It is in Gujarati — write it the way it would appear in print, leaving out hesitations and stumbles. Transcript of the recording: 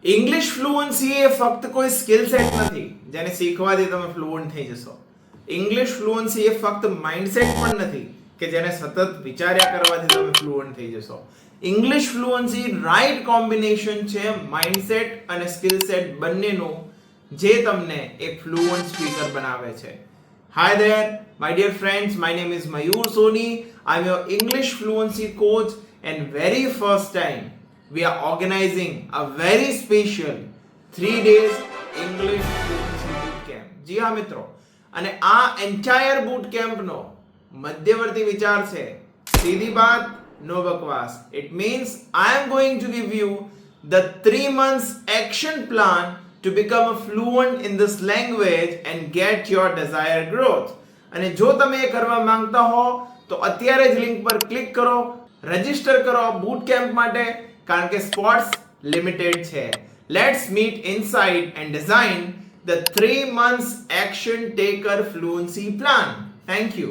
ઇંગ્લિશ ફ્લુઅન્સી એ ફક્ત કોઈ સ્કિલ સેટ નથી જેને શીખવાથી તમે ફ્લુઅન્ટ થઈ જશો. ઇંગ્લિશ ફ્લુઅન્સી એ ફક્ત માઇન્ડસેટ પણ નથી કે જેને સતત વિચાર્યા કરવાથી તમે ફ્લુઅન્ટ થઈ જશો. ઇંગ્લિશ ફ્લુઅન્સી રાઈટ કોમ્બિનેશન છે માઇન્ડસેટ અને સ્કિલ સેટ બંનેનું, જે તમને એક ફ્લુઅન્ટ સ્પીકર બનાવે છે. Hi there, my dear friends. My name is Mayur Soni. I'm your English fluency coach, and very first time we are organizing a very special 3 days English fluency boot camp. જી હા મિત્રો, અને આ એન્ટાયર boot camp નો મધ્યવર્તી વિચાર છે સીધી વાત, નો બકવાસ. It means I am going to give you the 3 months action plan to become a fluent in this language and get your desired growth. અને જો તમે એ કરવા માંગતા હો તો અત્યારે જ લિંક પર ક્લિક કરો, રજીસ્ટર કરો બૂટ કેમ્પ માટે, કારણ કે સ્પોટ્સ લિમિટેડ છે. Let's meet inside and design the 3 months action taker fluency plan. Thank you.